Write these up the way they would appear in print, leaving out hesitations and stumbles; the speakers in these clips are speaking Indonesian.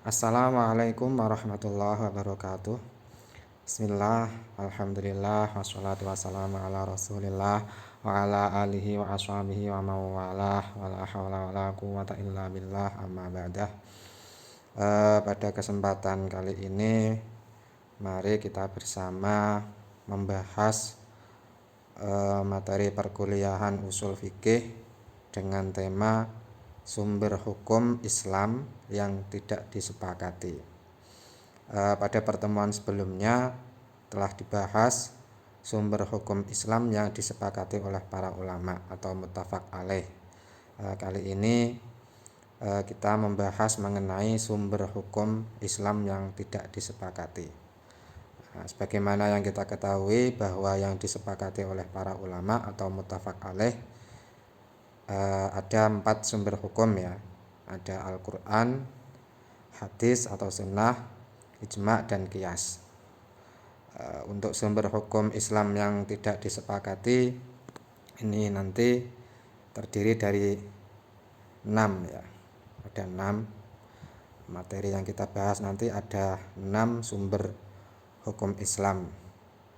Assalamualaikum warahmatullahi wabarakatuh. Bismillah, alhamdulillah, wassalatu wassalamu ala rasulillah wa ala alihi wa ashabihi wa mawalah wa la hawla wa la quwwata illa billah amma ba'dah. Pada kesempatan kali ini mari kita bersama membahas materi perkuliahan usul fikih dengan tema sumber hukum Islam yang tidak disepakati. Pada pertemuan sebelumnya telah dibahas sumber hukum Islam yang disepakati oleh para ulama atau muttafaq alaih. Kali ini kita membahas mengenai sumber hukum Islam yang tidak disepakati. Sebagaimana yang kita ketahui bahwa yang disepakati oleh para ulama atau muttafaq alaih ada 4 sumber hukum ya. Ada Al-Quran, hadis atau sunnah, ijma' dan qiyas. Untuk sumber hukum Islam yang tidak disepakati ini nanti terdiri dari 6 ya. Ada 6 materi yang kita bahas nanti, ada 6 sumber hukum Islam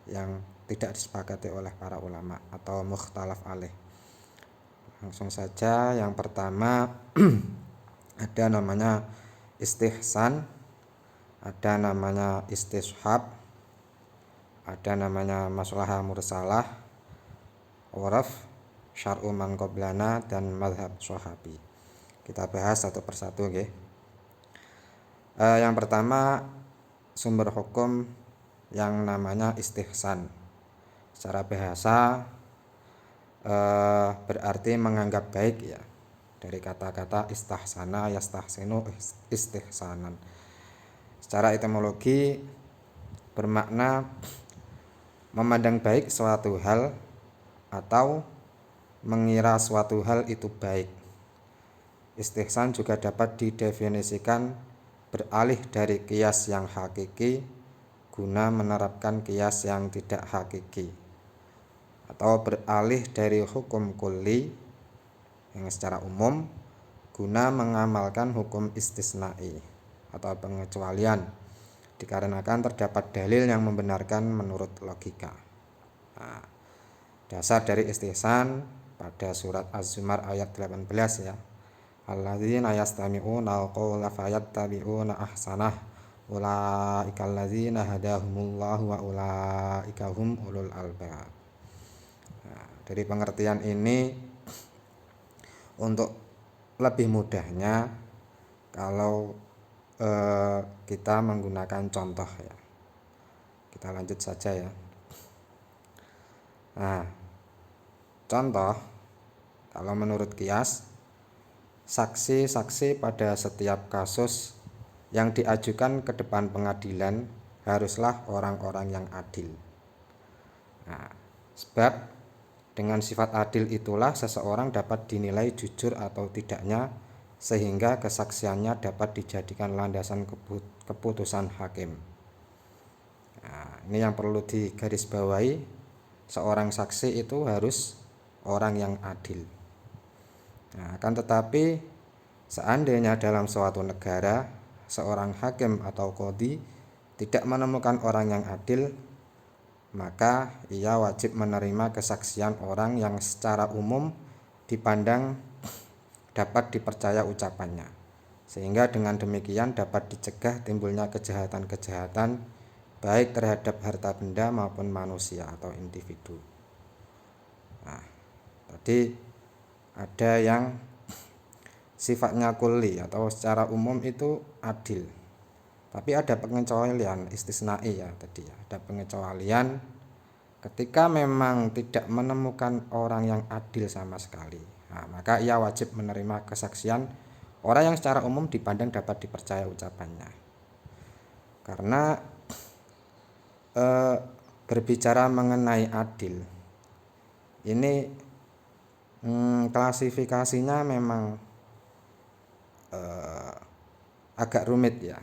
yang tidak disepakati oleh para ulama atau mukhtalaf alaih. Langsung saja, yang pertama ada namanya istihsan, ada namanya istishab, ada namanya maslahah mursalah, uraf, syar'u man qablana, dan mazhab sahabi. Kita bahas satu persatu nggih. Yang pertama sumber hukum yang namanya istihsan. Secara bahasa berarti menganggap baik ya, dari kata-kata istahsana yastahsinu istihsanan. Secara etimologi bermakna memandang baik suatu hal atau mengira suatu hal itu baik. Istihsan juga dapat didefinisikan beralih dari qiyas yang hakiki guna menerapkan qiyas yang tidak hakiki, atau beralih dari hukum kulli yang secara umum guna mengamalkan hukum istisna'i atau pengecualian dikarenakan terdapat dalil yang membenarkan menurut logika. Dasar dari istihsan pada surat Az-Zumar ayat 18 ya. Alladzina yastami'una al-qawla fayattabi'una ahsanah ulaika alladzina hadahumullahu wa ulaika hum ulul albab. Dari pengertian ini, untuk lebih mudahnya kalau kita menggunakan contoh ya. Kita lanjut saja ya. Nah, contoh kalau menurut qiyas, saksi-saksi pada setiap kasus yang diajukan ke depan pengadilan haruslah orang-orang yang adil. Nah, sebab dengan sifat adil itulah seseorang dapat dinilai jujur atau tidaknya, sehingga kesaksiannya dapat dijadikan landasan keputusan hakim. Nah, ini yang perlu digarisbawahi, seorang saksi itu harus orang yang adil. Nah, akan tetapi seandainya dalam suatu negara seorang hakim atau qadhi tidak menemukan orang yang adil, maka ia wajib menerima kesaksian orang yang secara umum dipandang dapat dipercaya ucapannya, sehingga dengan demikian dapat dicegah timbulnya kejahatan-kejahatan baik terhadap harta benda maupun manusia atau individu. Nah, tadi ada yang sifatnya kulli atau secara umum itu adil, tapi ada pengecualian istisna'i ya tadi ya. Ada pengecualian ketika memang tidak menemukan orang yang adil sama sekali. Nah, maka ia wajib menerima kesaksian orang yang secara umum dipandang dapat dipercaya ucapannya. Karena berbicara mengenai adil ini klasifikasinya memang agak rumit ya.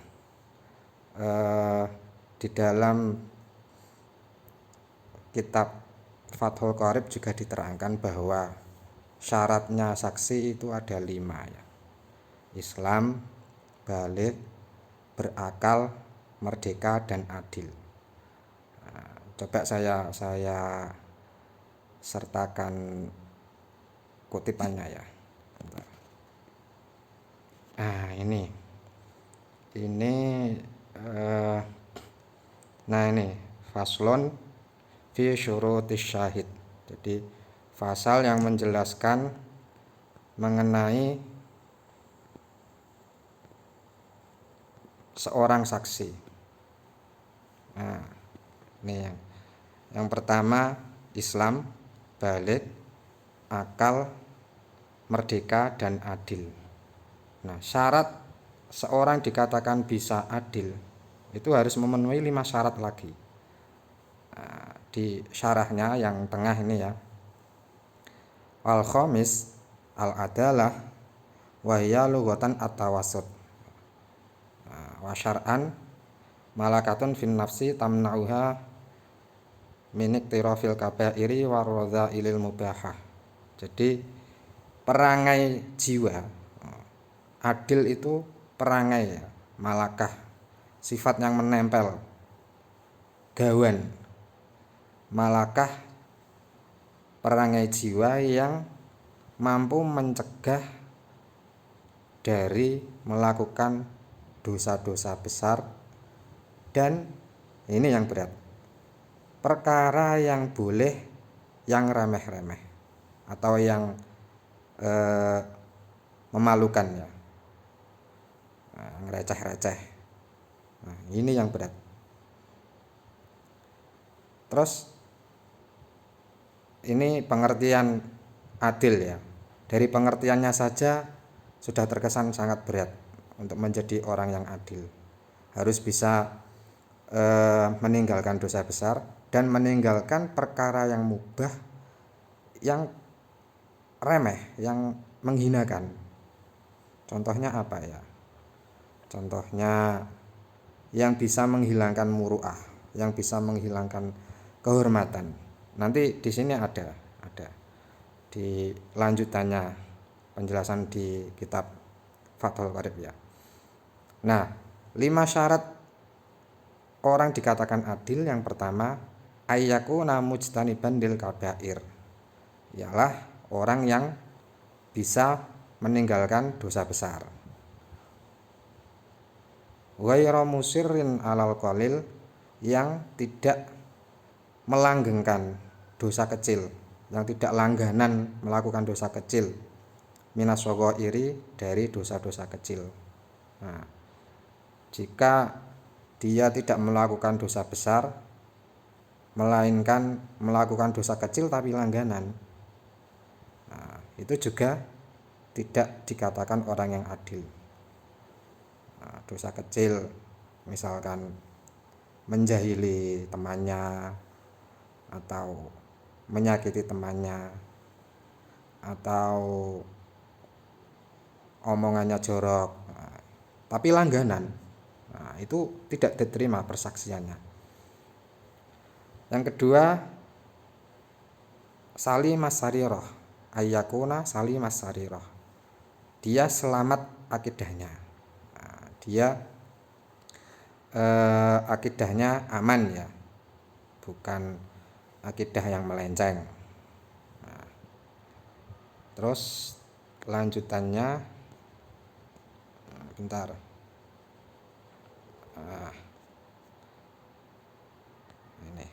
Di dalam kitab Fathul Qorib juga diterangkan bahwa syaratnya saksi itu ada 5 ya. Islam, baligh, berakal, merdeka, dan adil. Nah, coba saya sertakan kutipannya ya. Nah, ini nah ini faslon fi syurutis syahid. Jadi pasal yang menjelaskan mengenai seorang saksi. Nah, ini yang pertama Islam, balik, akal, merdeka, dan adil. Nah, syarat seorang dikatakan bisa adil itu harus memenuhi 5 syarat lagi. Nah, di syarahnya yang tengah ini ya, al khamis al adalah wa hiya lughatan at-tawassut wa syar'an malakatun fin nafsi tamna'uha min iktirafil kabairi wa radha'ilil mubahah. Jadi perangai jiwa, adil itu perangai ya, malakah, sifat yang menempel, gawan, malakah perangai jiwa yang mampu mencegah dari melakukan dosa-dosa besar, dan ini yang berat, perkara yang boleh, yang remeh-remeh atau yang memalukan ya, receh-receh. Nah, ini yang berat. Terus ini pengertian adil ya. Dari pengertiannya saja sudah terkesan sangat berat untuk menjadi orang yang adil. Harus bisa meninggalkan dosa besar dan meninggalkan perkara yang mubah, yang remeh, yang menghinakan. Contohnya apa ya? Contohnya yang bisa menghilangkan muru'ah, yang bisa menghilangkan kehormatan. Nanti di sini ada di lanjutannya penjelasan di kitab Fathul Qarib ya. Nah, 5 syarat orang dikatakan adil. Yang pertama, ayyakuna mujtaniban lil kabair, ialah orang yang bisa meninggalkan dosa besar. Ghairu musirrin alal qalil, yang tidak melanggengkan dosa kecil, yang tidak langganan melakukan dosa kecil, minas shaghairi, dari dosa-dosa kecil. Nah, jika dia tidak melakukan dosa besar, melainkan melakukan dosa kecil tapi langganan, nah, itu juga tidak dikatakan orang yang adil. Nah, dosa kecil misalkan menjahili temannya, atau menyakiti temannya, atau omongannya jorok, tapi langganan, nah, itu tidak diterima persaksiannya. Yang kedua, salimas sarirah, ayyakuna salimas sarirah, dia selamat akidahnya. Nah, dia akidahnya aman ya, bukan akidah yang melenceng. Nah, terus lanjutannya, bentar. Ini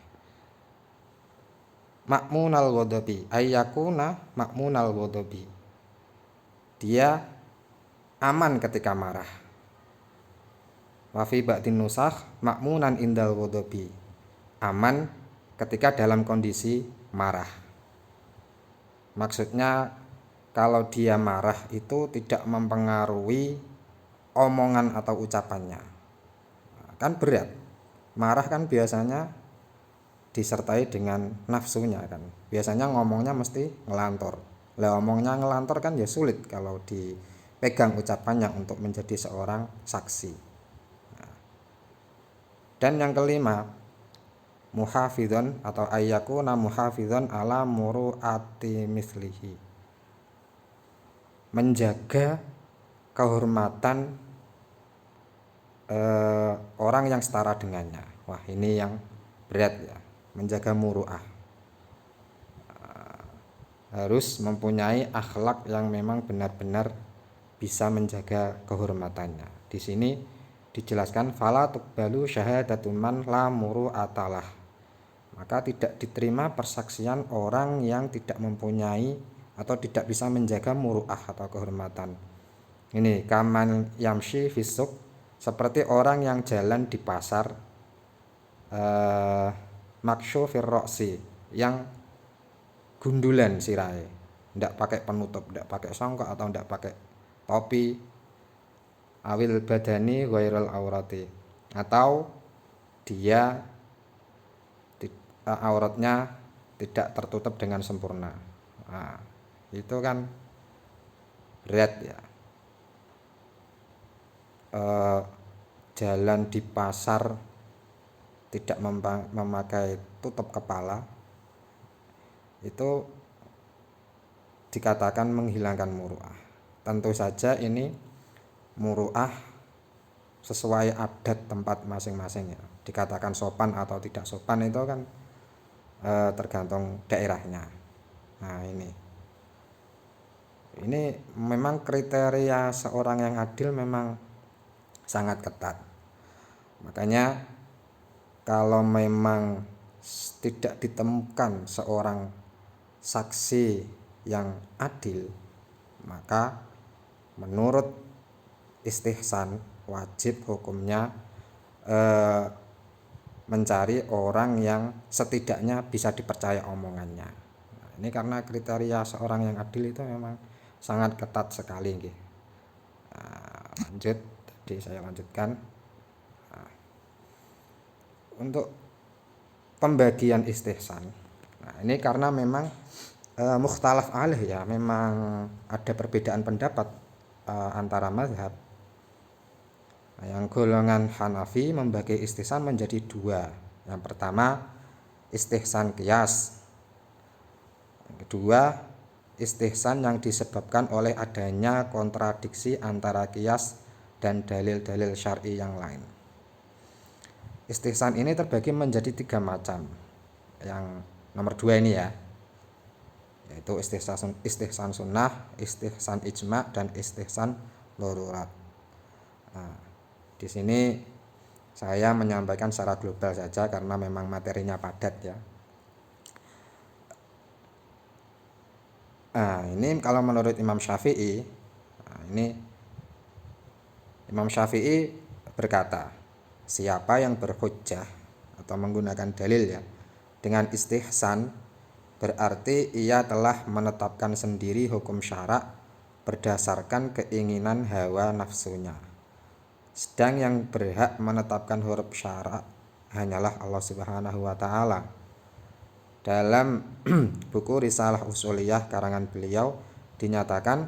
makmunal ghadabi, ayyakuna makmunal ghadabi, dia aman ketika marah. Wa fi ba'din nusakh makmunan indal ghadabi, aman ketika dalam kondisi marah. Maksudnya kalau dia marah itu tidak mempengaruhi omongan atau ucapannya. Kan berat, marah kan biasanya disertai dengan nafsunya kan, biasanya ngomongnya mesti ngelantur. Lah omongnya ngelantur kan ya sulit kalau dipegang ucapannya untuk menjadi seorang saksi. Nah, dan yang kelima, muhafidhon atau ayyakuna muhafidhon ala muru'ati mislihi, menjaga kehormatan orang yang setara dengannya. Wah, ini yang berat ya, menjaga muru'ah. Harus mempunyai akhlak yang memang benar-benar bisa menjaga kehormatannya. Di sini dijelaskan fala tuqbalu syahadatun man la muru'atalah. Maka tidak diterima persaksian orang yang tidak mempunyai atau tidak bisa menjaga muru'ah atau kehormatan. Ini kaman yamshi fisuk, seperti orang yang jalan di pasar, makshu firroksi, yang gundulan sirahe, ndak pakai penutup, ndak pakai songkok atau ndak pakai topi, awil badani ghairul aurati, atau dia auratnya tidak tertutup dengan sempurna. Nah, itu kan berat ya. Jalan di pasar tidak memakai tutup kepala itu dikatakan menghilangkan muru'ah. Tentu saja ini muru'ah sesuai adat tempat masing-masing ya. Dikatakan sopan atau tidak sopan itu kan tergantung daerahnya. Nah, ini memang kriteria seorang yang adil memang sangat ketat. Makanya kalau memang tidak ditemukan seorang saksi yang adil, maka menurut istihsan wajib hukumnya mencari orang yang setidaknya bisa dipercaya omongannya. Nah, ini karena kriteria seorang yang adil itu memang sangat ketat sekali. Lanjut, tadi saya lanjutkan. Untuk pembagian istihsan, nah ini karena memang mukhtalaf alaih ya, memang ada perbedaan pendapat antara mazhab. Nah, yang golongan Hanafi membagi istihsan menjadi dua. Yang pertama istihsan qiyas, yang kedua istihsan yang disebabkan oleh adanya kontradiksi antara qiyas dan dalil-dalil syar'i yang lain. Istihsan ini terbagi menjadi 3 macam. Yang nomor 2 ini ya, yaitu istihsan sunnah, istihsan ijma, dan istihsan darurat. Nah, di sini saya menyampaikan secara global saja karena memang materinya padat ya. Nah, ini kalau menurut Imam Syafi'i, Imam Syafi'i berkata, siapa yang berhujjah atau menggunakan dalil ya dengan istihsan, berarti ia telah menetapkan sendiri hukum syarak berdasarkan keinginan hawa nafsunya. Sedang yang berhak menetapkan huruf syarak hanyalah Allah Subhanahu wa taala. Dalam buku Risalah Usuliyah karangan beliau dinyatakan,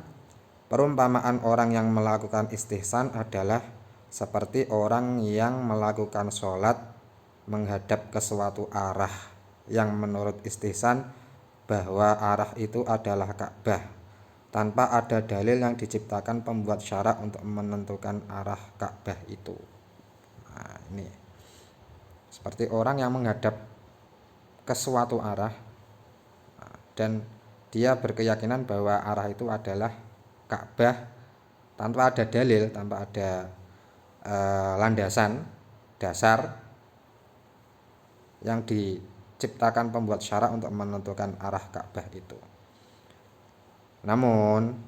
perumpamaan orang yang melakukan istihsan adalah seperti orang yang melakukan sholat menghadap ke suatu arah yang menurut istihsan bahwa arah itu adalah Ka'bah, tanpa ada dalil yang diciptakan pembuat syarak untuk menentukan arah Ka'bah itu. Nah, ini seperti orang yang menghadap ke suatu arah dan dia berkeyakinan bahwa arah itu adalah Ka'bah tanpa ada dalil, tanpa ada landasan dasar yang diciptakan pembuat syarak untuk menentukan arah Ka'bah itu. Namun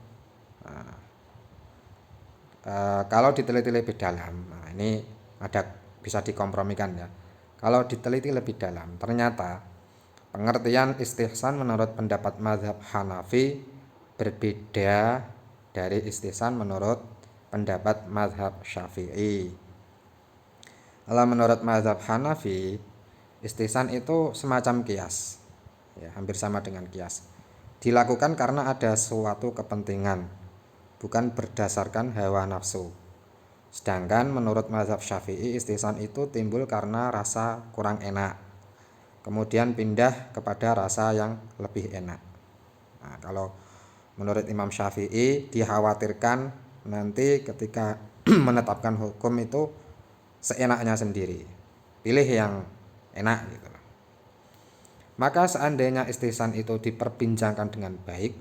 kalau diteliti lebih dalam, nah ini ada bisa dikompromikan ya. Kalau diteliti lebih dalam, ternyata pengertian istihsan menurut pendapat mazhab Hanafi berbeda dari istihsan menurut pendapat mazhab Syafi'i. Kalau menurut mazhab Hanafi, istihsan itu semacam qiyas, ya, hampir sama dengan qiyas. Dilakukan karena ada suatu kepentingan, bukan berdasarkan hawa nafsu. Sedangkan menurut mazhab Syafi'i, istihsan itu timbul karena rasa kurang enak, kemudian pindah kepada rasa yang lebih enak. Nah, kalau menurut Imam Syafi'i dikhawatirkan nanti ketika menetapkan hukum itu seenaknya sendiri, pilih yang enak gitu. Maka seandainya istihsan itu diperbincangkan dengan baik,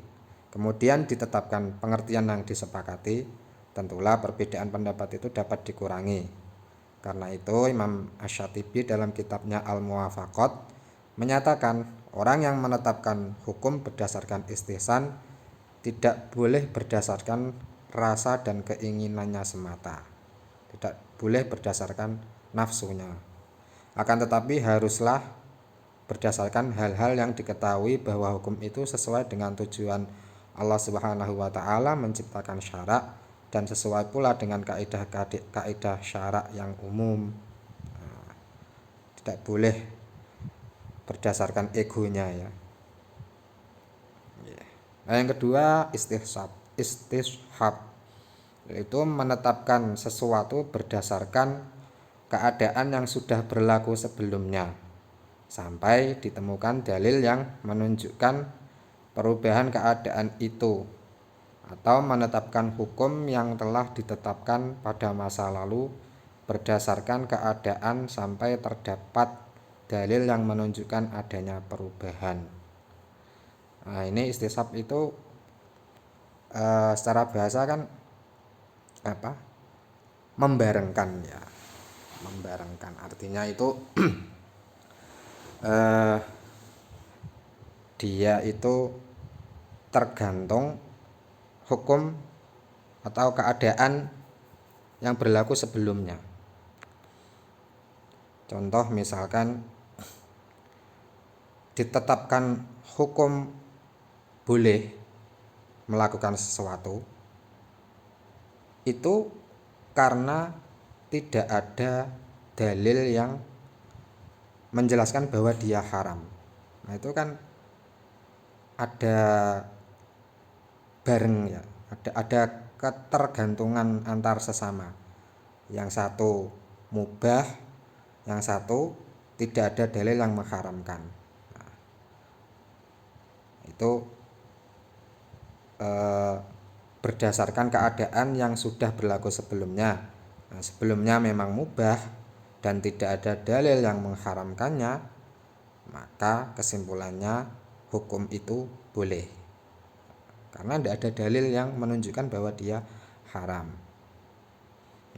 kemudian ditetapkan pengertian yang disepakati, tentulah perbedaan pendapat itu dapat dikurangi. Karena itu Imam Asy-Syatibi dalam kitabnya Al-Muwafaqat menyatakan orang yang menetapkan hukum berdasarkan istihsan tidak boleh berdasarkan rasa dan keinginannya semata, tidak boleh berdasarkan nafsunya, akan tetapi haruslah berdasarkan hal-hal yang diketahui bahwa hukum itu sesuai dengan tujuan Allah Subhanahu wa taala menciptakan syarak dan sesuai pula dengan kaidah syarak yang umum. Tidak boleh berdasarkan egonya ya. Nah, yang kedua istishab. Istishab yaitu menetapkan sesuatu berdasarkan keadaan yang sudah berlaku sebelumnya sampai ditemukan dalil yang menunjukkan perubahan keadaan itu, atau menetapkan hukum yang telah ditetapkan pada masa lalu berdasarkan keadaan sampai terdapat dalil yang menunjukkan adanya perubahan. Nah, ini istishab itu secara bahasa kan membarengkan ya, membarengkan artinya itu dia itu tergantung hukum atau keadaan yang berlaku sebelumnya. Contoh misalkan ditetapkan hukum boleh melakukan sesuatu itu karena tidak ada dalil yang menjelaskan bahwa dia haram. Nah, itu kan ada bareng ya, ada ketergantungan antar sesama. Yang satu mubah, yang satu tidak ada dalil yang mengharamkan. Nah, itu berdasarkan keadaan yang sudah berlaku sebelumnya. Nah, sebelumnya memang mubah dan tidak ada dalil yang mengharamkannya, maka kesimpulannya hukum itu boleh karena tidak ada dalil yang menunjukkan bahwa dia haram.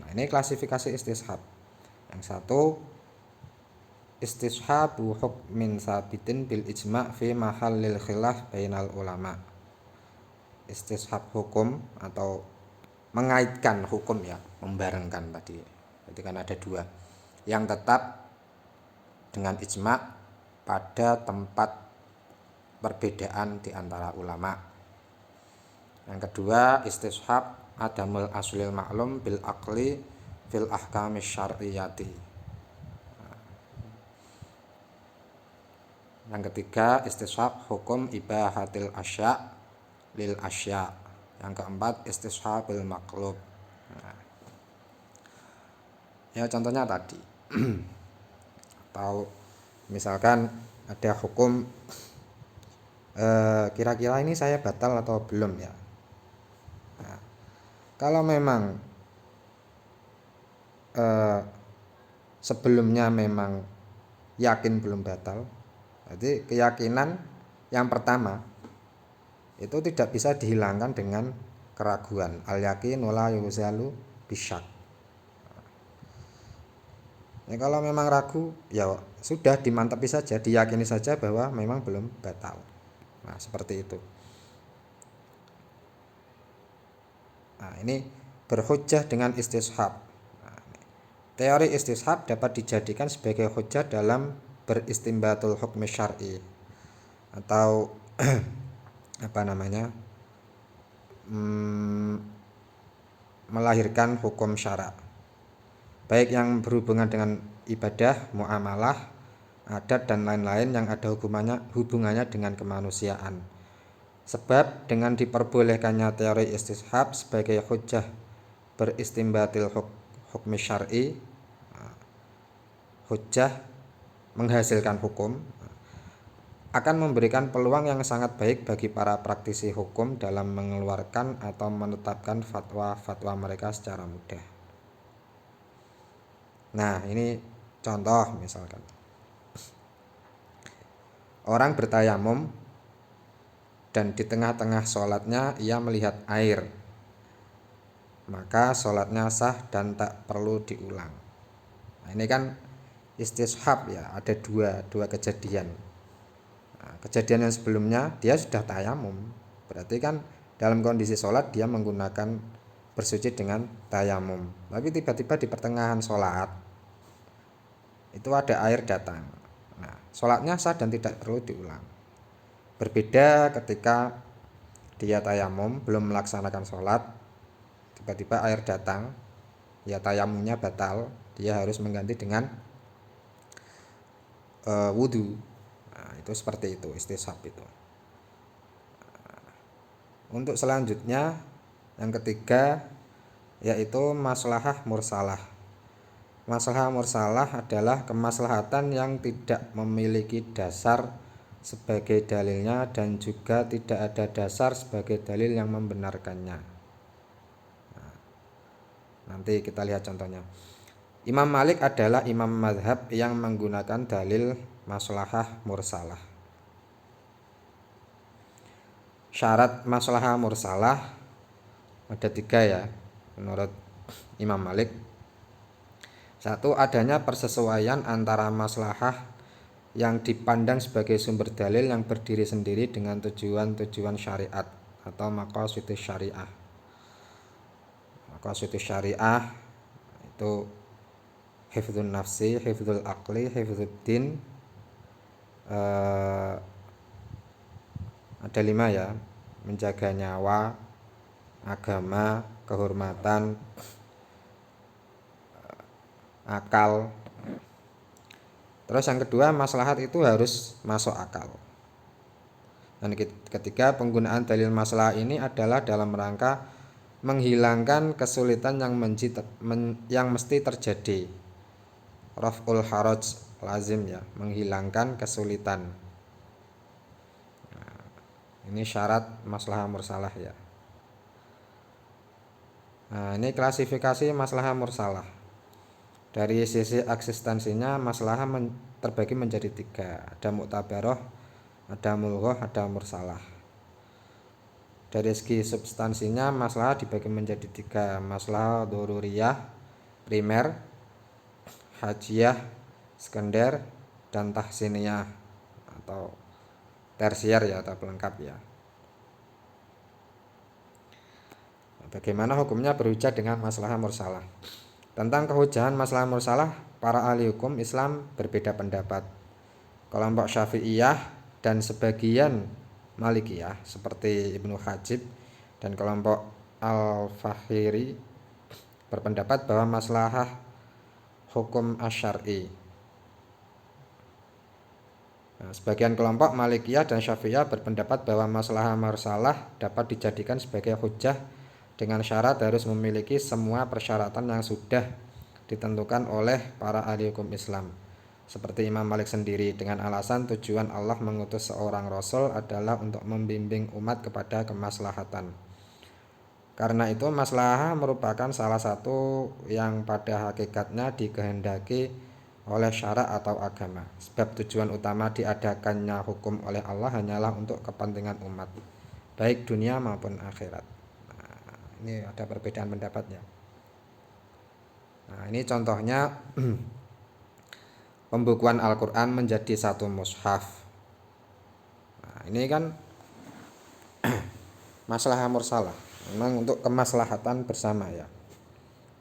Nah, ini klasifikasi istishab. Yang satu istishabu hukmin sabitin bil ijma' fi mahallil khilaf bainal ulama. Istishab hukum atau mengaitkan hukum ya, membarengkan tadi. Jadi kan ada dua. Yang tetap dengan ijma' pada tempat perbedaan di antara ulama. Yang kedua istishab adamul aslil ma'lum bil aqli fil ahkami syar'iyyati. Yang ketiga istishab hukum ibahatil asya' lil asya'. Yang keempat istishabil maqlub. Ya contohnya tadi atau misalkan ada hukum kira-kira ini saya batal atau belum ya. Nah, kalau memang sebelumnya memang yakin belum batal, jadi keyakinan yang pertama itu tidak bisa dihilangkan dengan keraguan. Al yaqinu la yuzalu bisyak. Ya, kalau memang ragu ya sudah dimantapi saja, diyakini saja bahwa memang belum batal. Nah, seperti itu. Nah, ini berhujjah dengan istishab. Nah, teori istishab dapat dijadikan sebagai hujjah dalam beristimbatul hukmi syar'i atau melahirkan hukum syarak, baik yang berhubungan dengan ibadah, muamalah, adat dan lain-lain yang ada hubungannya dengan kemanusiaan. Sebab dengan diperbolehkannya teori istishab sebagai hujjah beristimbatil hukmi syar'i, hujjah menghasilkan hukum, akan memberikan peluang yang sangat baik bagi para praktisi hukum dalam mengeluarkan atau menetapkan fatwa-fatwa mereka secara mudah. Nah, ini contoh misalkan. Orang bertayamum dan di tengah-tengah sholatnya ia melihat air, maka sholatnya sah dan tak perlu diulang. Nah, ini kan istishab ya, ada dua kejadian. Nah, kejadian yang sebelumnya dia sudah tayamum, berarti kan dalam kondisi sholat dia menggunakan bersuci dengan tayamum. Tapi tiba-tiba di pertengahan sholat itu ada air datang. Nah, sholatnya sah dan tidak perlu diulang. Berbeda ketika dia tayamum belum melaksanakan sholat, tiba-tiba air datang, ya tayamumnya batal, dia harus mengganti dengan wudhu. Nah, itu seperti itu istishab itu. Untuk selanjutnya yang ketiga yaitu maslahah mursalah. Maslahah mursalah adalah kemaslahatan yang tidak memiliki dasar sebagai dalilnya dan juga tidak ada dasar sebagai dalil yang membenarkannya. Nah, nanti kita lihat contohnya. Imam Malik adalah imam mazhab yang menggunakan dalil maslahah mursalah. Syarat maslahah mursalah ada 3 ya menurut Imam Malik. 1. Adanya persesuaian antara maslahah yang dipandang sebagai sumber dalil yang berdiri sendiri dengan tujuan-tujuan syariat atau maqasidus syariah. Maqasidus syariah itu hifdzun nafsi, hifdzul aqli, hifdzuddin. Ada 5 ya, menjaga nyawa, agama, kehormatan, akal. Terus yang kedua, maslahat itu harus masuk akal. Dan ketiga, penggunaan dalil maslahat ini adalah dalam rangka menghilangkan kesulitan yang mesti terjadi. Raf'ul haraj lazim ya, menghilangkan kesulitan. Nah, ini syarat maslahah mursalah ya. Nah, ini klasifikasi maslahah mursalah. Dari sisi eksistensinya maslahah terbagi menjadi 3. Ada mu'tabarah, ada mulghah, ada mursalah. Dari segi substansinya maslahah dibagi menjadi 3. Maslahah dzururiyah, primer, hajiyah, sekunder, dan tahsiniyah atau tersier ya atau pelengkap ya. Bagaimana hukumnya berhujjah dengan maslahah mursalah? Tentang kehujahan maslahah mursalah, para ahli hukum Islam berbeda pendapat. Kelompok Syafi'iyah dan sebagian Malikiyah seperti Ibnu Hajib dan kelompok Al-Fahiri berpendapat bahwa maslahah hukum asy'ari. Nah, sebagian kelompok Malikiyah dan Syafi'iyah berpendapat bahwa maslahah mursalah dapat dijadikan sebagai hujjah dengan syarat harus memiliki semua persyaratan yang sudah ditentukan oleh para ahli hukum Islam. Seperti Imam Malik sendiri dengan alasan tujuan Allah mengutus seorang rasul adalah untuk membimbing umat kepada kemaslahatan. Karena itu maslahah merupakan salah satu yang pada hakikatnya dikehendaki oleh syara atau agama. Sebab tujuan utama diadakannya hukum oleh Allah hanyalah untuk kepentingan umat, baik dunia maupun akhirat. Nah, ini ada perbedaan pendapatnya. Nah, ini contohnya pembukuan Al-Quran menjadi satu mushaf. Nah, ini kan maslahah mursalah, memang untuk kemaslahatan bersama ya.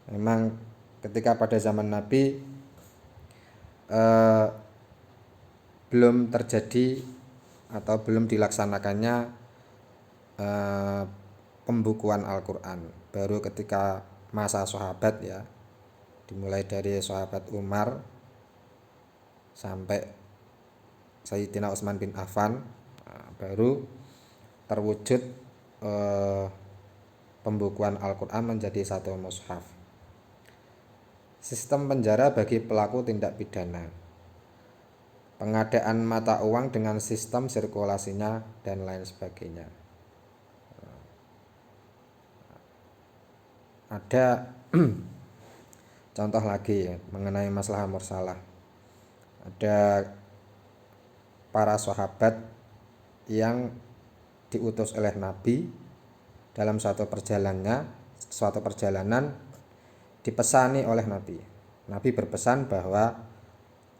Memang ketika pada zaman Nabi belum terjadi atau belum dilaksanakannya pembukuan Al-Quran. Baru ketika masa sahabat ya, dimulai dari sahabat Umar sampai Sayyidina Utsman bin Affan, baru terwujud pembukuan Al-Quran menjadi satu mushaf. Sistem penjara bagi pelaku tindak pidana, pengadaan mata uang dengan sistem sirkulasinya dan lain sebagainya. Ada contoh lagi ya, mengenai masalah mursalah. Ada para sahabat yang diutus oleh Nabi dalam suatu perjalanan dipesani oleh Nabi. Nabi berpesan bahwa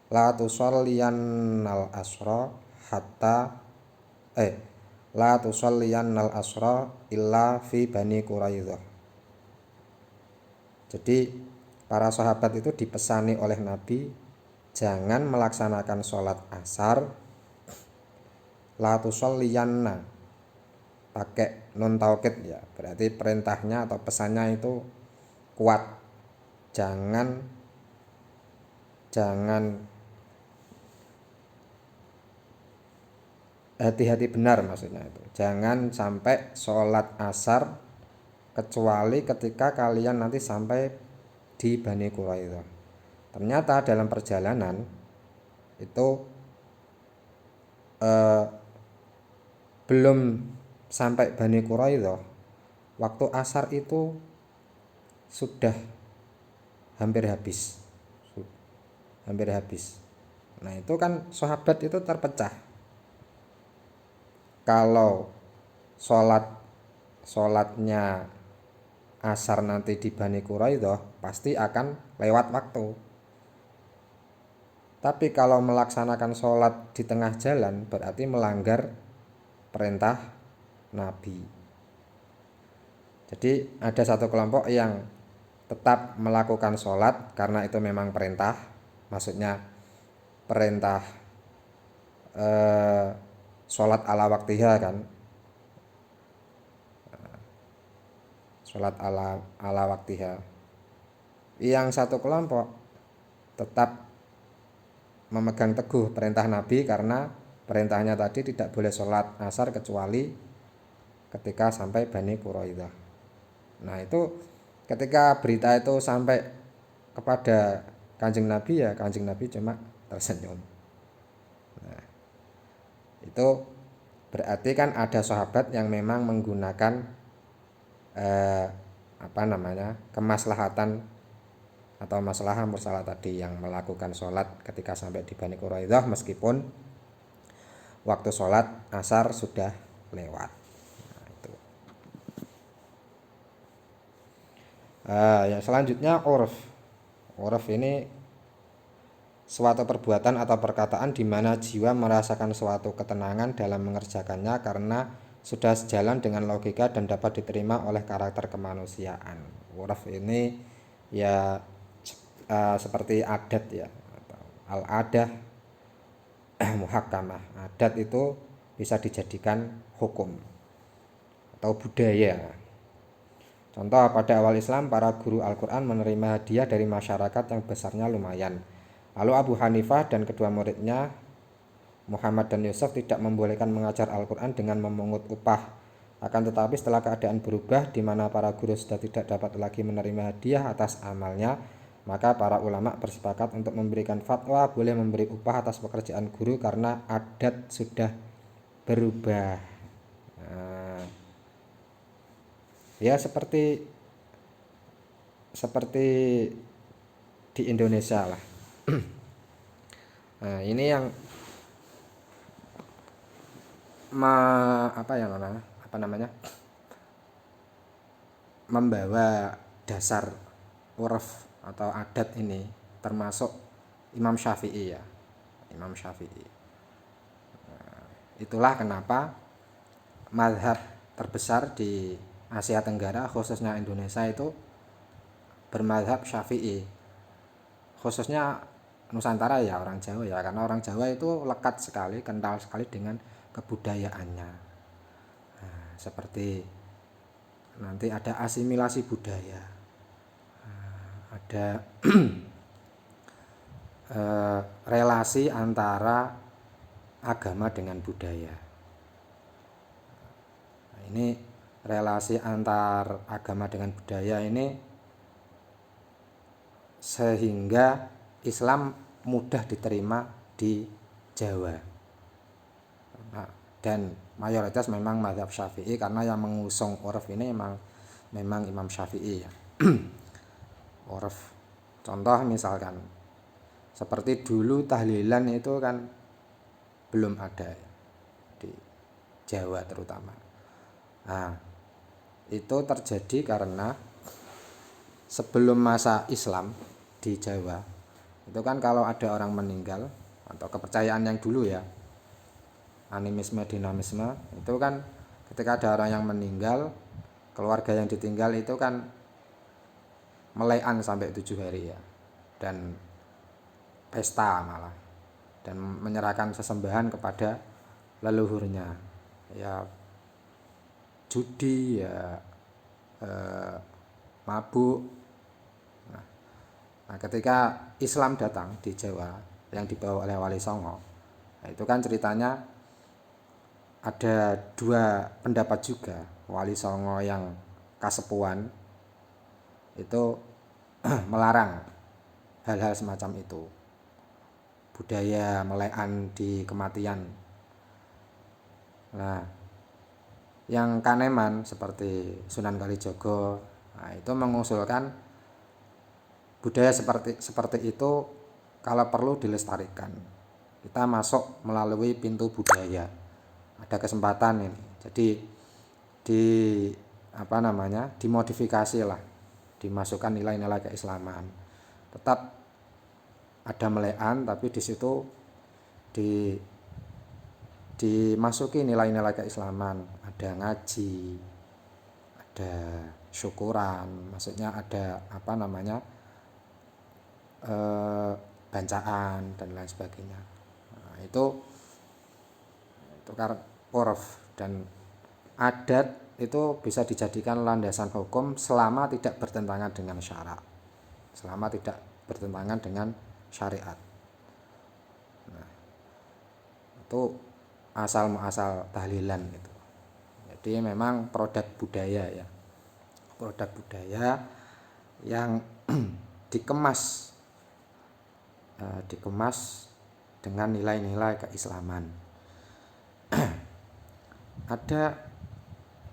la tusalliyannal asra hatta la tusalliyannal asra illa fi Bani Quraidah. Jadi para sahabat itu dipesani oleh Nabi jangan melaksanakan sholat asar la tusalliyanna pakai nun taukid ya, berarti perintahnya atau pesannya itu kuat. Jangan hati-hati benar maksudnya itu. Jangan sampai sholat asar kecuali ketika kalian nanti sampai di Bani Quraidah. Ternyata dalam perjalanan itu belum sampai Bani Quraidah, waktu asar itu sudah hampir habis. Nah itu kan sahabat itu terpecah. Kalau sholatnya asar nanti di Bani Quraidah pasti akan lewat waktu. Tapi kalau melaksanakan sholat di tengah jalan berarti melanggar perintah Nabi. Jadi ada satu kelompok yang tetap melakukan sholat karena itu memang perintah, maksudnya perintah sholat ala waktiha kan, sholat ala waktiha. Yang satu kelompok tetap memegang teguh perintah Nabi karena perintahnya tadi tidak boleh sholat asar kecuali ketika sampai Bani Quraidah. Nah itu ketika berita itu sampai kepada Kanjeng Nabi ya Kanjeng Nabi cuma tersenyum. Nah itu berarti kan ada sahabat yang memang menggunakan kemaslahatan atau masalah mursalah tadi, yang melakukan sholat ketika sampai di Bani Quraidah meskipun waktu sholat asar sudah lewat. Nah, itu. Yang selanjutnya urf. Urf ini suatu perbuatan atau perkataan di mana jiwa merasakan suatu ketenangan dalam mengerjakannya karena sudah sejalan dengan logika dan dapat diterima oleh karakter kemanusiaan. Urf ini ya seperti adat ya, al-adah muhakkamah. Adat itu bisa dijadikan hukum atau budaya. Contoh, pada awal Islam para guru Al-Quran menerima hadiah dari masyarakat yang besarnya lumayan. Lalu Abu Hanifah dan kedua muridnya Muhammad dan Yusuf tidak membolehkan mengajar Al-Quran dengan memungut upah. Akan tetapi setelah keadaan berubah di mana para guru sudah tidak dapat lagi menerima hadiah atas amalnya, maka para ulama bersepakat untuk memberikan fatwa boleh memberi upah atas pekerjaan guru karena adat sudah berubah. Ya seperti di Indonesia lah. Nah, ini yang membawa dasar urf atau adat ini termasuk Imam Syafi'i ya. Imam Syafi'i. Itulah kenapa mazhab terbesar di Asia Tenggara khususnya Indonesia itu bermazhab Syafi'i. Khususnya Nusantara ya, orang Jawa ya, karena orang Jawa itu lekat sekali, kental sekali dengan kebudayaannya. Nah, seperti nanti ada asimilasi budaya, ada relasi antara agama dengan budaya. Nah, ini relasi antar agama dengan budaya ini sehingga Islam mudah diterima di Jawa. Nah, dan mayoritas memang mazhab Syafi'i karena yang mengusung urf ini memang Imam Syafi'i ya. Urf. Contoh misalkan seperti dulu tahlilan itu kan belum ada di Jawa terutama. Nah, itu terjadi karena sebelum masa Islam di Jawa itu kan kalau ada orang meninggal atau kepercayaan yang dulu ya, animisme dinamisme, itu kan ketika ada orang yang meninggal, keluarga yang ditinggal itu kan melean sampai 7 hari ya, dan pesta malah, dan menyerahkan sesembahan kepada leluhurnya, ya judi ya, mabuk. Nah, ketika Islam datang di Jawa yang dibawa oleh Wali Songo, nah itu kan ceritanya ada dua pendapat juga. Wali Songo yang kasepuan itu melarang hal-hal semacam itu, budaya melean di kematian. Nah, yang Kaneman seperti Sunan Kalijogo, nah itu mengusulkan budaya seperti itu kalau perlu dilestarikan. Kita masuk melalui pintu budaya. Ada kesempatan ini. Jadi dimodifikasi lah, dimasukkan nilai-nilai keislaman. Tetap ada melean, tapi di situ dimasuki nilai-nilai keislaman. Ada ngaji, ada syukuran, maksudnya ada bancaan dan lain sebagainya. Nah, itu karena urf dan adat itu bisa dijadikan landasan hukum selama tidak bertentangan dengan syarak, selama tidak bertentangan dengan syariat. Nah, itu asal muasal tahlilan itu. Jadi memang produk budaya ya, produk budaya yang dikemas dengan nilai-nilai keislaman.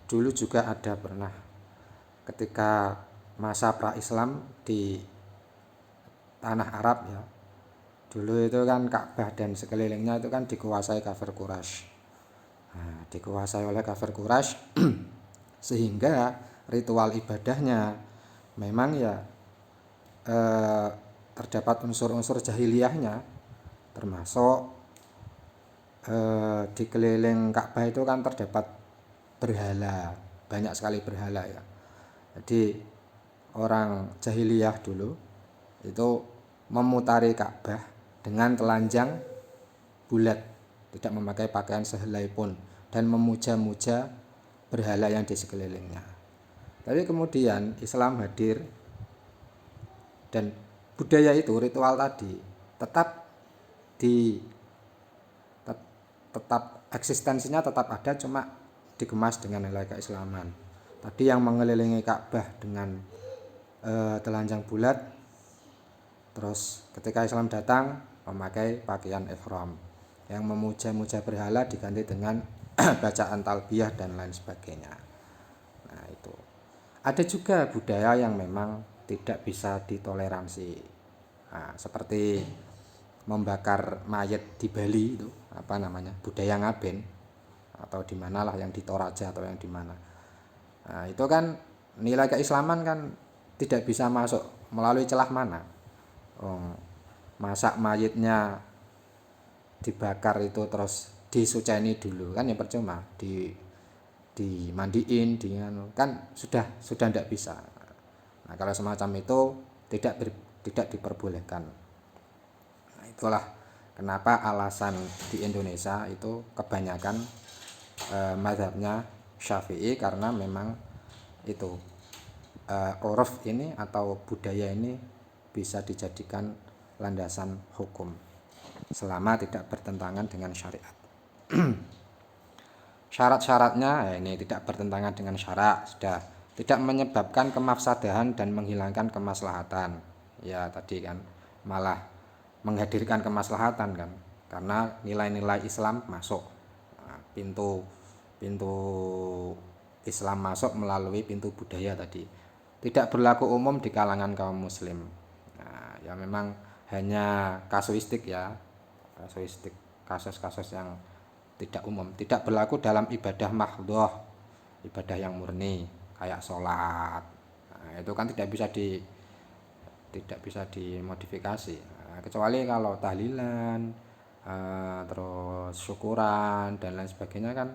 Dulu juga ada pernah ketika masa pra-Islam di tanah Arab ya. Dulu itu kan Ka'bah dan sekelilingnya itu kan dikuasai kafir Quraisy. Nah, dikuasai oleh kafir Quraisy sehingga ritual ibadahnya memang ya terdapat unsur-unsur jahiliyahnya, termasuk di keliling Ka'bah itu kan terdapat berhala, banyak sekali berhala ya. Jadi orang jahiliyah dulu itu memutari Ka'bah dengan telanjang bulat, tidak memakai pakaian sehelai pun, dan memuja-muja berhala yang di sekelilingnya. Tapi kemudian Islam hadir dan budaya itu, ritual tadi tetap eksistensinya tetap ada, cuma dikemas dengan nilai keislaman. Tadi yang mengelilingi Ka'bah dengan telanjang bulat, terus ketika Islam datang memakai pakaian ihram. Yang memuja-muja berhala diganti dengan bacaan talbiyah dan lain sebagainya. Nah, itu. Ada juga budaya yang memang tidak bisa ditoleransi. Nah, seperti membakar mayat di Bali itu, budaya Ngaben atau di manalah, yang di Toraja atau yang di mana. Nah, itu kan nilai keislaman kan tidak bisa masuk melalui celah mana. Masa mayitnya dibakar itu terus disuceni dulu kan ya percuma, dimandiin kan sudah tidak bisa. Nah, kalau semacam itu tidak diperbolehkan. Nah, itulah kenapa alasan di Indonesia itu kebanyakan mazhabnya Syafi'i, karena memang itu uruf ini atau budaya ini bisa dijadikan landasan hukum selama tidak bertentangan dengan syariat. Syarat-syaratnya ini tidak bertentangan dengan syarak, sudah tidak menyebabkan kemafsadahan dan menghilangkan kemaslahatan. Ya tadi kan malah menghadirkan kemaslahatan kan, karena nilai-nilai Islam masuk. Nah, pintu Islam masuk melalui pintu budaya tadi. Tidak berlaku umum di kalangan kaum muslim. Nah, Ya memang hanya kasuistik ya, kasuistik, kasus-kasus yang tidak umum, tidak berlaku dalam ibadah mahdhoh, ibadah yang murni kayak sholat. Nah, itu kan tidak bisa dimodifikasi. Nah, kecuali kalau tahlilan, terus syukuran dan lain sebagainya kan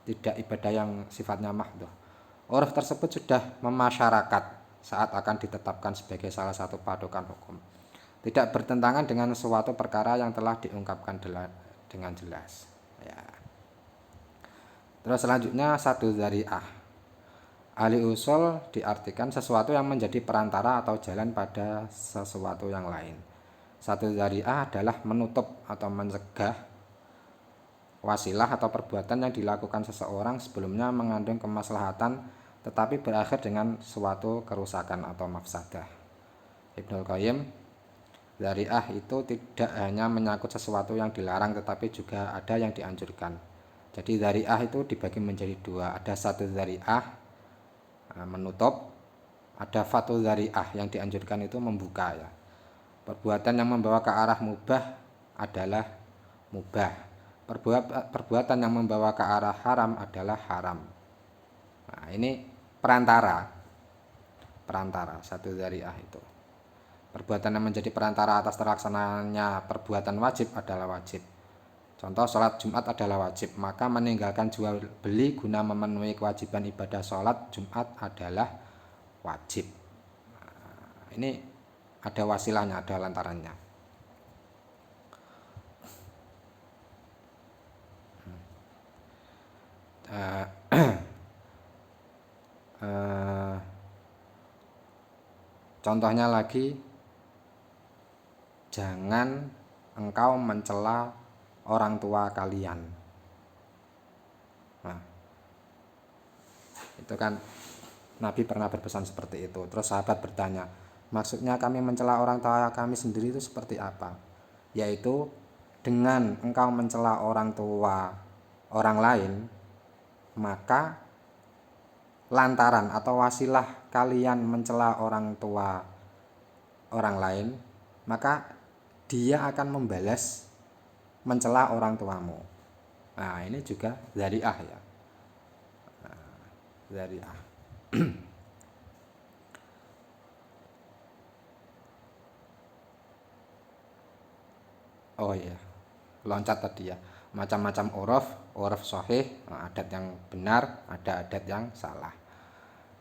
tidak ibadah yang sifatnya mahdhoh. Uruf tersebut sudah memasyarakat saat akan ditetapkan sebagai salah satu patokan hukum. Tidak bertentangan dengan suatu perkara yang telah diungkapkan dengan jelas. Ya. Terus selanjutnya satu dzari'ah. Ahli usul diartikan sesuatu yang menjadi perantara atau jalan pada sesuatu yang lain. Satu dzari'ah adalah menutup atau mencegah wasilah atau perbuatan yang dilakukan seseorang sebelumnya mengandung kemaslahatan tetapi berakhir dengan suatu kerusakan atau mafsadah. Ibnul Qayyim, dzari'ah itu tidak hanya menyangkut sesuatu yang dilarang tetapi juga ada yang dianjurkan. Jadi dzari'ah itu dibagi menjadi dua, ada satu dzari'ah menutup, ada fatu dzari'ah yang dianjurkan itu membuka ya. Perbuatan yang membawa ke arah mubah adalah mubah. Perbuatan yang membawa ke arah haram adalah haram. Nah, ini perantara satu dzari'ah itu. Perbuatan yang menjadi perantara atas terlaksananya perbuatan wajib adalah wajib. Contoh, sholat Jumat adalah wajib, maka meninggalkan jual beli guna memenuhi kewajiban ibadah sholat Jumat adalah wajib. Nah, ini ada wasilahnya, ada lantarannya. Contohnya lagi, jangan engkau mencela orang tua kalian. Nah, itu kan Nabi pernah berpesan seperti itu. Terus sahabat bertanya, maksudnya kami mencela orang tua kami sendiri itu seperti apa? Yaitu dengan engkau mencela orang tua orang lain, maka lantaran atau wasilah kalian mencela orang tua orang lain, maka dia akan membalas mencela orang tuamu. Nah, ini juga dzari'ah ya. Dzari'ah. Oh iya, loncat tadi ya. Macam-macam uruf sahih, adat yang benar, ada adat yang salah.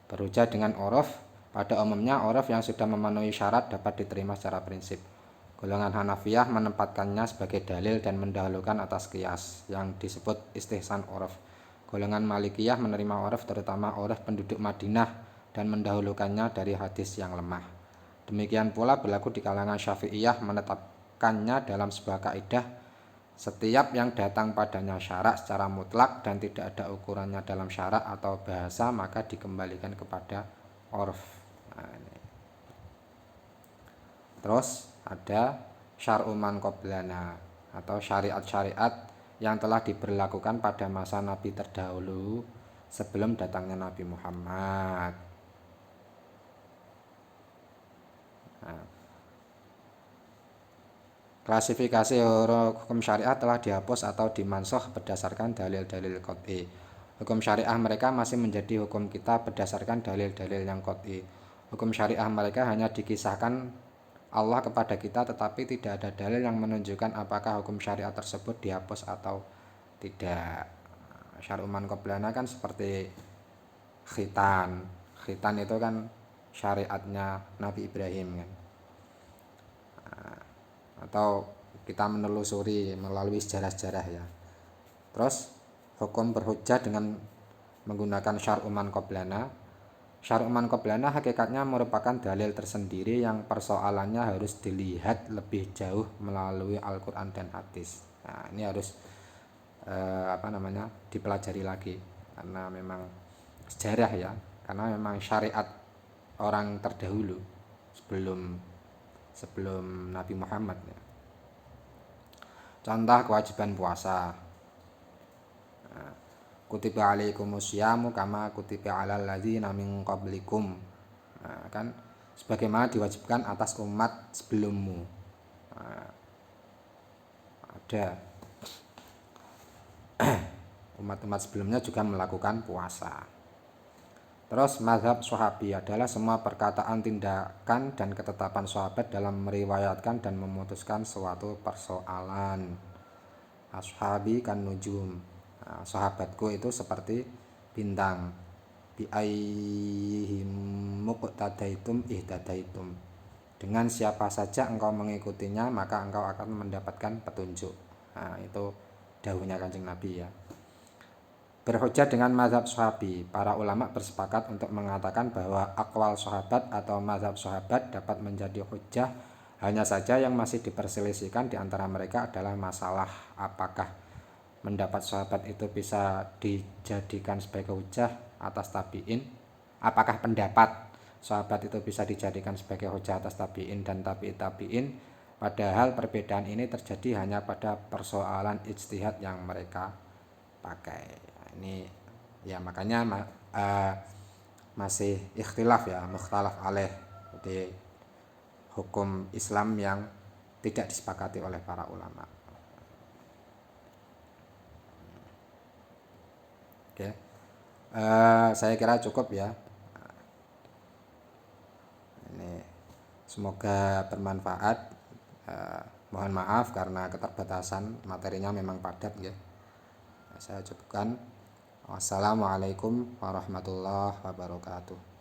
Berujar dengan uruf, pada umumnya uruf yang sudah memenuhi syarat dapat diterima secara prinsip. Golongan Hanafiyah menempatkannya sebagai dalil dan mendahulukan atas qiyas yang disebut istihsan uruf. Golongan Malikiyah menerima uruf terutama uruf penduduk Madinah dan mendahulukannya dari hadis yang lemah. Demikian pula berlaku di kalangan Syafi'iyah menetapkannya dalam sebuah kaidah, setiap yang datang padanya syarak secara mutlak dan tidak ada ukurannya dalam syarak atau bahasa maka dikembalikan kepada uruf. Nah, ini. Terus ada syar'u man qablana atau syariat-syariat yang telah diberlakukan pada masa Nabi terdahulu sebelum datangnya Nabi Muhammad. Nah, klasifikasi hukum syariat telah dihapus atau dimansuh berdasarkan dalil-dalil qat'i. Hukum syariah mereka masih menjadi hukum kita berdasarkan dalil-dalil yang qat'i. Hukum syariah mereka hanya dikisahkan Allah kepada kita tetapi tidak ada dalil yang menunjukkan apakah hukum syariat tersebut dihapus atau tidak. Syar'u man qablana kan seperti khitan. Khitan itu kan syariatnya Nabi Ibrahim kan. Atau kita menelusuri melalui sejarah-sejarah ya. Terus hukum berhujjah dengan menggunakan syar'u man qablana. Syar'u man qablana hakikatnya merupakan dalil tersendiri yang persoalannya harus dilihat lebih jauh melalui Al-Quran dan hadis. Nah, ini harus dipelajari lagi karena memang sejarah ya, karena memang syariat orang terdahulu sebelum Nabi Muhammad ya. Contoh kewajiban puasa. Kutiba alaikumus syamu kama kutiba alal ladzina min qablikum. Nah, kan sebagaimana diwajibkan atas umat sebelummu. Nah, ada umat-umat sebelumnya juga melakukan puasa. Terus mazhab Swahabi adalah semua perkataan, tindakan, dan ketetapan sahabat dalam meriwayatkan dan memutuskan suatu persoalan. Ashabi kan nujum. Nah, sahabatku itu seperti bintang. Bi ayyihim muqtadaitum ihtadaitum. Dengan siapa saja engkau mengikutinya, maka engkau akan mendapatkan petunjuk. Nah, itu dawuhnya Kanjeng Nabi ya. Berhujjah dengan mazhab Swahabi, para ulama bersepakat untuk mengatakan bahwa aqwal sahabat atau mazhab sahabat dapat menjadi hujjah. Hanya saja yang masih diperselisihkan di antara mereka adalah masalah apakah pendapat sahabat itu bisa dijadikan sebagai hujjah atas tabi'in. Apakah pendapat sahabat itu bisa dijadikan sebagai hujjah atas tabi'in dan tabi'in. Padahal perbedaan ini terjadi hanya pada persoalan ijtihad yang mereka pakai. Ini ya makanya masih ikhtilaf ya, mukhtalaf alaih, jadi hukum Islam yang tidak disepakati oleh para ulama. Oke, saya kira cukup ya. Ini semoga bermanfaat. Mohon maaf karena keterbatasan materinya memang padat ya. Saya cukupkan. Wassalamualaikum warahmatullahi wabarakatuh.